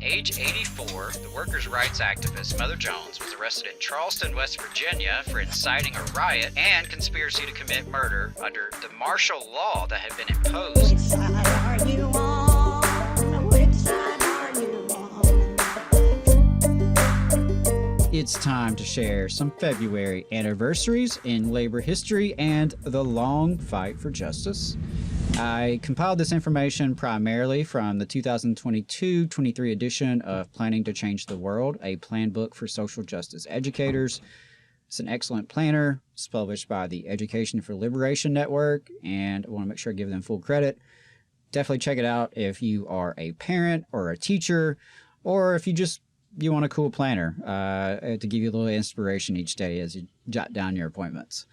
age 84, the workers' rights activist Mother Jones was arrested in Charleston, West Virginia for inciting a riot and conspiracy to commit murder under the martial law that had been imposed. Which side are you on? Which side are you on? It's time to share some February anniversaries in labor history and the long fight for justice. I compiled this information primarily from the 2022-23 edition of Planning to Change the World, a plan book for social justice educators. It's an excellent planner. It's published by the Education for Liberation Network, and I want to make sure I give them full credit. Definitely check it out if you are a parent or a teacher, or if you want a cool planner to give you a little inspiration each day as you jot down your appointments.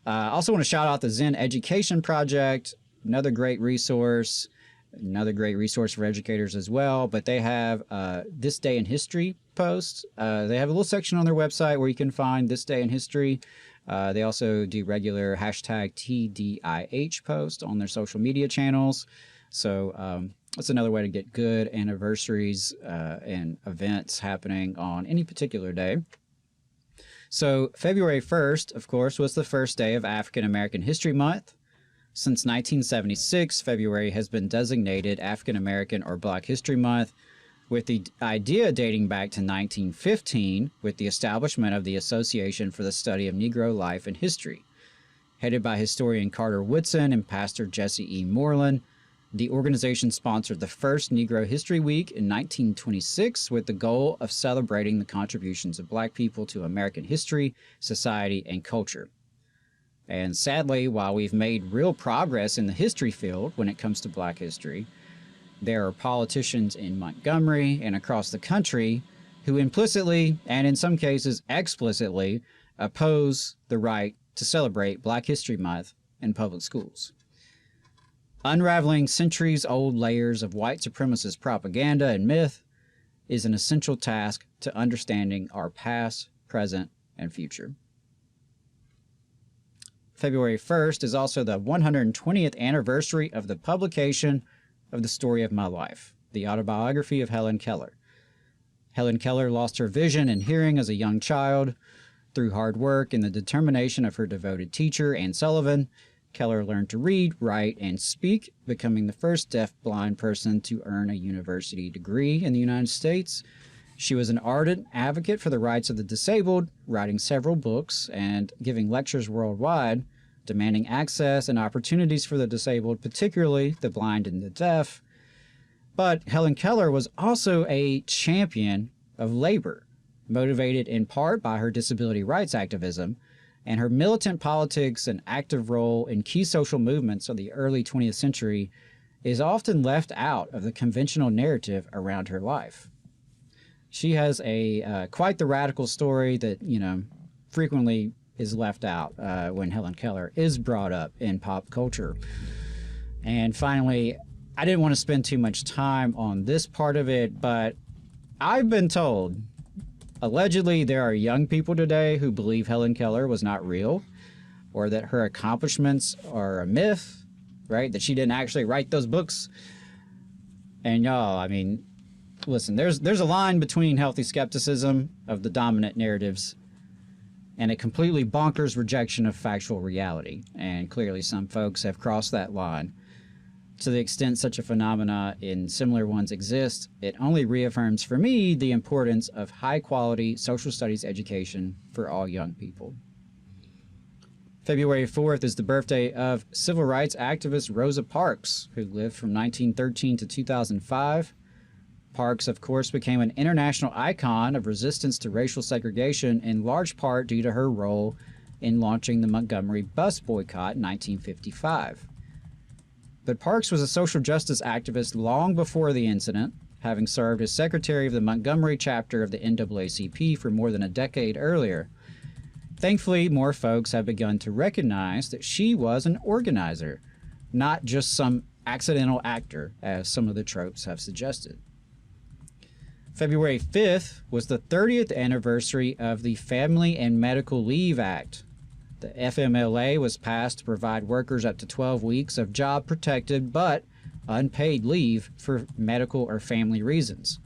I also want to shout out the Zen Education Project. Another great resource for educators as well. But they have This Day in History posts. They have a little section on their website where you can find This Day in History. They also do regular hashtag TDIH posts on their social media channels. So that's another way to get good anniversaries and events happening on any particular day. So February 1st, of course, was the first day of African American History Month. Since 1976, February has been designated African American or Black History Month, with the idea dating back to 1915 with the establishment of the Association for the Study of Negro Life and History. Headed by historian Carter Woodson and pastor Jesse E. Moreland, the organization sponsored the first Negro History Week in 1926 with the goal of celebrating the contributions of Black people to American history, society, and culture. And sadly, while we've made real progress in the history field when it comes to Black history, there are politicians in Montgomery and across the country who implicitly, and in some cases explicitly, oppose the right to celebrate Black History Month in public schools. Unraveling centuries-old layers of white supremacist propaganda and myth is an essential task to understanding our past, present, and future. February 1st is also the 120th anniversary of the publication of The Story of My Life, the autobiography of Helen Keller. Helen Keller lost her vision and hearing as a young child. Through hard work and the determination of her devoted teacher, Anne Sullivan, Keller learned to read, write, and speak, becoming the first deaf-blind person to earn a university degree in the United States. She was an ardent advocate for the rights of the disabled, writing several books and giving lectures worldwide, demanding access and opportunities for the disabled, particularly the blind and the deaf. But Helen Keller was also a champion of labor, motivated in part by her disability rights activism, and her militant politics and active role in key social movements of the early 20th century is often left out of the conventional narrative around her life. She has quite the radical story that, frequently is left out when Helen Keller is brought up in pop culture. And finally, I didn't want to spend too much time on this part of it, but I've been told, allegedly, there are young people today who believe Helen Keller was not real, or that her accomplishments are a myth, right? That she didn't actually write those books. And y'all, listen, there's a line between healthy skepticism of the dominant narratives and a completely bonkers rejection of factual reality. And clearly some folks have crossed that line. To the extent such a phenomena in similar ones exist, it only reaffirms for me the importance of high-quality social studies education for all young people. February 4th is the birthday of civil rights activist Rosa Parks, who lived from 1913 to 2005. Parks, of course, became an international icon of resistance to racial segregation in large part due to her role in launching the Montgomery bus boycott in 1955. But Parks was a social justice activist long before the incident, having served as secretary of the Montgomery chapter of the NAACP for more than a decade earlier. Thankfully, more folks have begun to recognize that she was an organizer, not just some accidental actor, as some of the tropes have suggested. February 5th was the 30th anniversary of the Family and Medical Leave Act. The FMLA was passed to provide workers up to 12 weeks of job-protected but unpaid leave for medical or family reasons.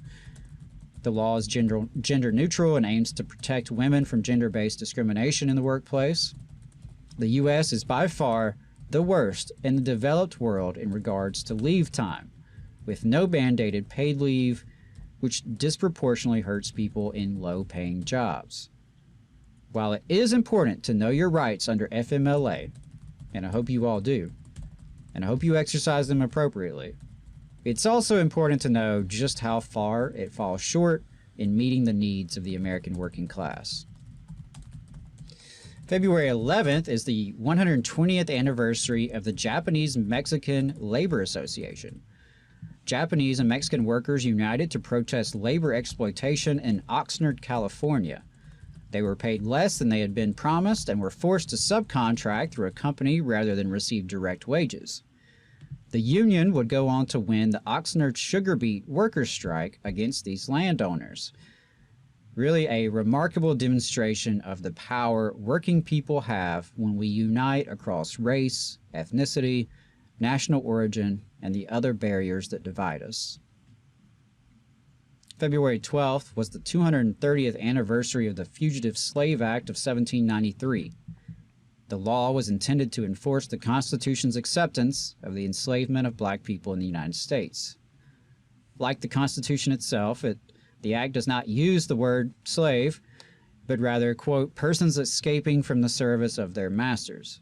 The law is gender neutral and aims to protect women from gender-based discrimination in the workplace. The U.S. is by far the worst in the developed world in regards to leave time, with no mandated paid leave, which disproportionately hurts people in low-paying jobs. While it is important to know your rights under FMLA, and I hope you all do, and I hope you exercise them appropriately, it's also important to know just how far it falls short in meeting the needs of the American working class. February 11th is the 120th anniversary of the Japanese-Mexican Labor Association. Japanese and Mexican workers united to protest labor exploitation in Oxnard, California. They were paid less than they had been promised and were forced to subcontract through a company rather than receive direct wages. The union would go on to win the Oxnard sugar beet workers' strike against these landowners. Really a remarkable demonstration of the power working people have when we unite across race, ethnicity, national origin, and the other barriers that divide us. February 12th was the 230th anniversary of the Fugitive Slave Act of 1793. The law was intended to enforce the Constitution's acceptance of the enslavement of black people in the United States. Like the Constitution itself, the Act does not use the word slave, but rather, quote, persons escaping from the service of their masters.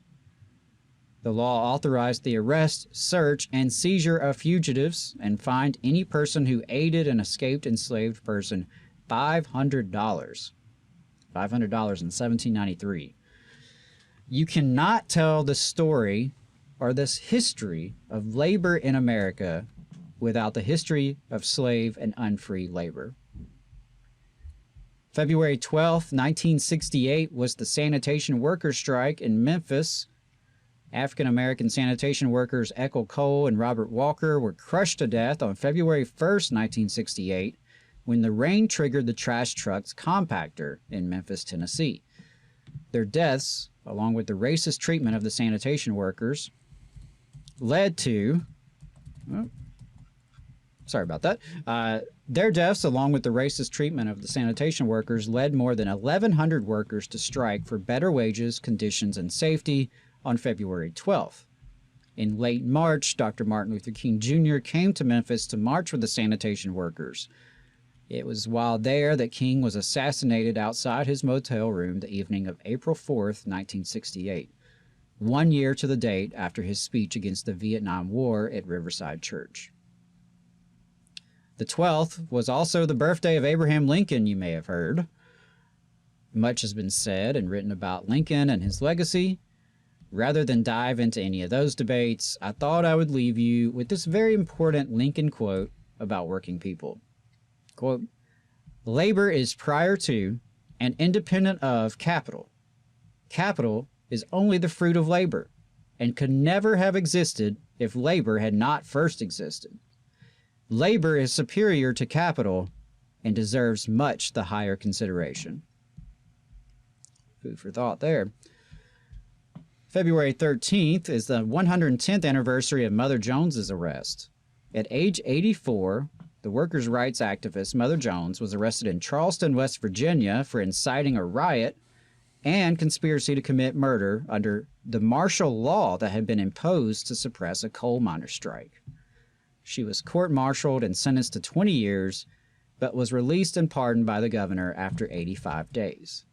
The law authorized the arrest, search, and seizure of fugitives and fined any person who aided an escaped enslaved person $500. $500 in 1793. You cannot tell the story or this history of labor in America without the history of slave and unfree labor. February 12, 1968 was the sanitation workers' strike in Memphis. African-American sanitation workers Ethel Cole and Robert Walker were crushed to death on February 1st, 1968, when the rain triggered the trash truck's compactor in Memphis, Tennessee. Their deaths, along with the racist treatment of the sanitation workers, led to... Their deaths, along with the racist treatment of the sanitation workers, led more than 1,100 workers to strike for better wages, conditions, and safety on February 12th. In late March, Dr. Martin Luther King Jr. came to Memphis to march with the sanitation workers. It was while there that King was assassinated outside his motel room the evening of April 4th, 1968, 1 year to the date after his speech against the Vietnam War at Riverside Church. The 12th was also the birthday of Abraham Lincoln, you may have heard. Much has been said and written about Lincoln and his legacy. Rather than dive into any of those debates, I thought I would leave you with this very important Lincoln quote about working people. Quote, labor is prior to and independent of capital. Capital is only the fruit of labor and could never have existed if labor had not first existed. Labor is superior to capital and deserves much the higher consideration. Food for thought there. February 13th is the 110th anniversary of Mother Jones's arrest. At age 84, the workers' rights activist Mother Jones was arrested in Charleston, West Virginia for inciting a riot and conspiracy to commit murder under the martial law that had been imposed to suppress a coal miners' strike. She was court-martialed and sentenced to 20 years, but was released and pardoned by the governor after 85 days.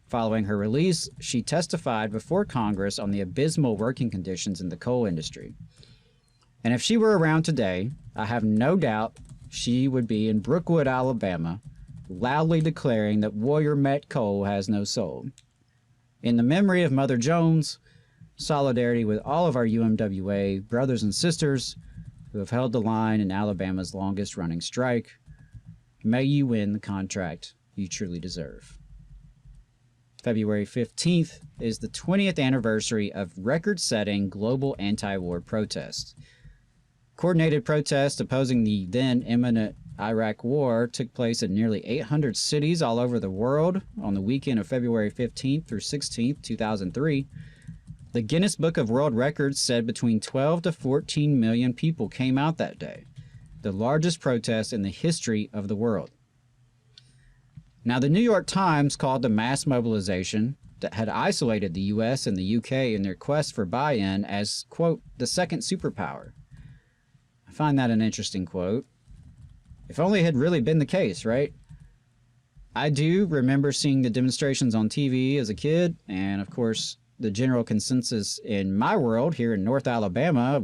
Following her release, she testified before Congress on the abysmal working conditions in the coal industry. And if she were around today, I have no doubt she would be in Brookwood, Alabama, loudly declaring that warrior met coal has no soul. In the memory of Mother Jones, solidarity with all of our UMWA brothers and sisters who have held the line in Alabama's longest-running strike. May you win the contract you truly deserve. February 15th is the 20th anniversary of record-setting global anti-war protests. Coordinated protests opposing the then imminent Iraq War took place in nearly 800 cities all over the world on the weekend of February 15th through 16th, 2003. The Guinness Book of World Records said between 12 to 14 million people came out that day, the largest protest in the history of the world. Now, the New York Times called the mass mobilization that had isolated the US and the UK in their quest for buy-in as, quote, the second superpower. I find that an interesting quote. If only it had really been the case, right? I do remember seeing the demonstrations on TV as a kid, and of course, the general consensus in my world here in North Alabama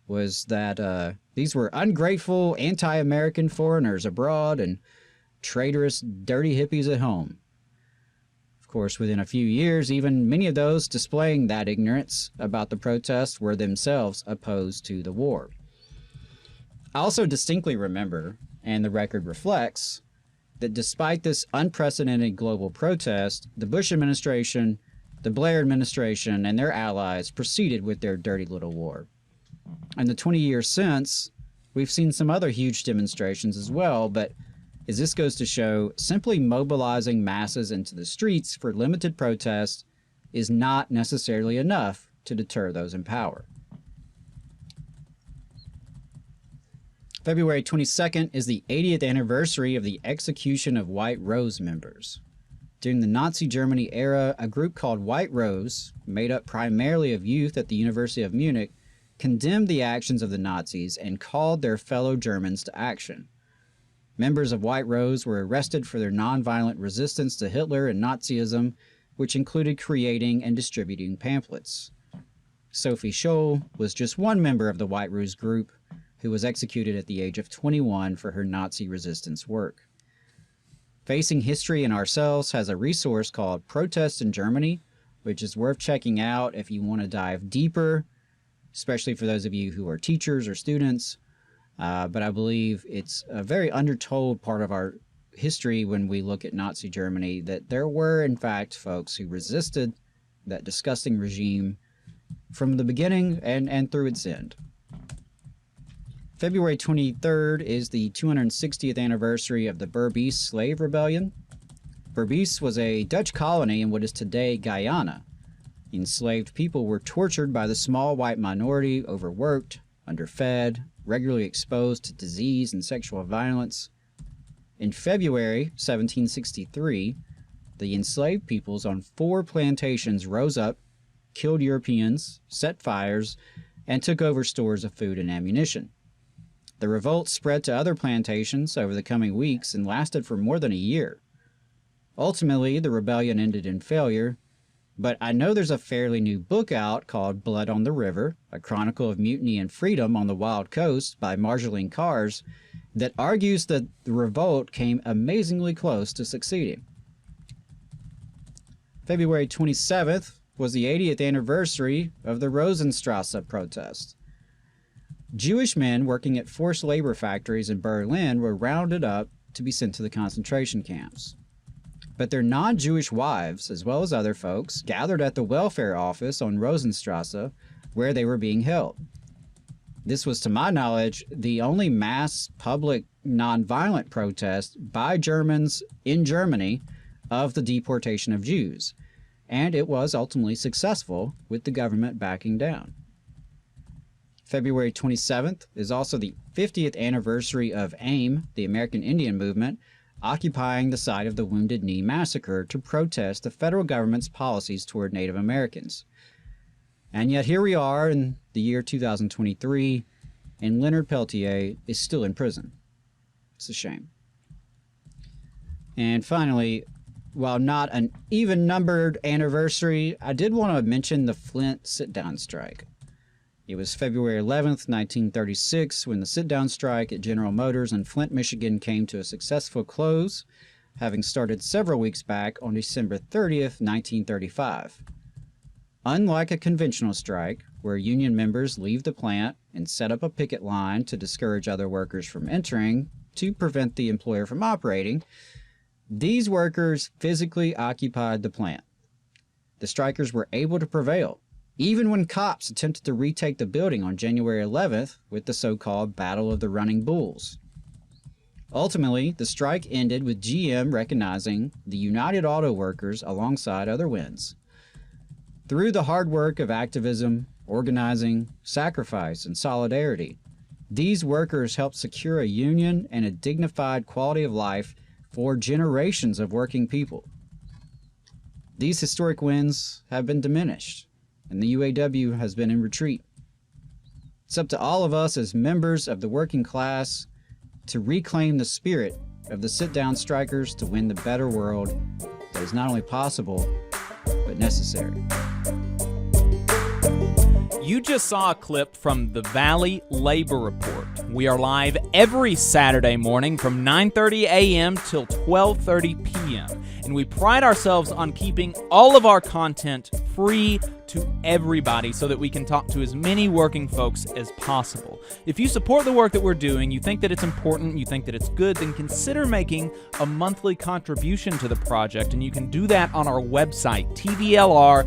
was that these were ungrateful, anti-American foreigners abroad and traitorous, dirty hippies at home. Of course, within a few years, even many of those displaying that ignorance about the protests were themselves opposed to the war. I also distinctly remember, and the record reflects, that despite this unprecedented global protest, the Bush administration, the Blair administration, and their allies proceeded with their dirty little war. In the 20 years since, we've seen some other huge demonstrations as well, but as this goes to show, simply mobilizing masses into the streets for limited protest is not necessarily enough to deter those in power. February 22nd is the 80th anniversary of the execution of White Rose members. During the Nazi Germany era, a group called White Rose, made up primarily of youth at the University of Munich, condemned the actions of the Nazis and called their fellow Germans to action. Members of White Rose were arrested for their nonviolent resistance to Hitler and Nazism, which included creating and distributing pamphlets. Sophie Scholl was just one member of the White Rose group, who was executed at the age of 21 for her Nazi resistance work. Facing History and Ourselves has a resource called Protest in Germany, which is worth checking out if you want to dive deeper, especially for those of you who are teachers or students. But I believe it's a very undertold part of our history when we look at Nazi Germany, that there were, in fact, folks who resisted that disgusting regime from the beginning and through its end. February 23rd is the 260th anniversary of the Berbice Slave Rebellion. Berbice was a Dutch colony in what is today Guyana. Enslaved people were tortured by the small white minority, overworked, underfed, regularly exposed to disease and sexual violence. In February 1763, the enslaved peoples on 4 plantations rose up, killed Europeans, set fires, and took over stores of food and ammunition. The revolt spread to other plantations over the coming weeks and lasted for more than a year. Ultimately, the rebellion ended in failure, but I know there's a fairly new book out called Blood on the River, a chronicle of mutiny and freedom on the Wild Coast by Marjolaine Cars, that argues that the revolt came amazingly close to succeeding. February 27th was the 80th anniversary of the Rosenstrasse protest. Jewish men working at forced labor factories in Berlin were rounded up to be sent to the concentration camps. But their non-Jewish wives, as well as other folks, gathered at the welfare office on Rosenstrasse where they were being held. This was, to my knowledge, the only mass public nonviolent protest by Germans in Germany of the deportation of Jews, and it was ultimately successful with the government backing down. February 27th is also the 50th anniversary of AIM, the American Indian Movement, occupying the site of the Wounded Knee Massacre to protest the federal government's policies toward Native Americans. And yet here we are in the year 2023, and Leonard Peltier is still in prison. It's a shame. And finally, while not an even-numbered anniversary, I did want to mention the Flint sit-down strike. It was February 11th, 1936, when the sit-down strike at General Motors in Flint, Michigan came to a successful close, having started several weeks back on December 30th, 1935. Unlike a conventional strike, where union members leave the plant and set up a picket line to discourage other workers from entering to prevent the employer from operating, these workers physically occupied the plant. The strikers were able to prevail, even when cops attempted to retake the building on January 11th with the so-called Battle of the Running Bulls. Ultimately, the strike ended with GM recognizing the United Auto Workers alongside other wins. Through the hard work of activism, organizing, sacrifice, and solidarity, these workers helped secure a union and a dignified quality of life for generations of working people. These historic wins have been diminished, and the UAW has been in retreat. It's up to all of us as members of the working class to reclaim the spirit of the sit-down strikers to win the better world that is not only possible, but necessary. You just saw a clip from the Valley Labor Report. We are live every Saturday morning from 9:30 a.m. till 12:30 p.m. And we pride ourselves on keeping all of our content free to everybody so that we can talk to as many working folks as possible. If you support the work that we're doing, you think that it's important, you think that it's good, then consider making a monthly contribution to the project, and you can do that on our website, tvlr.fm.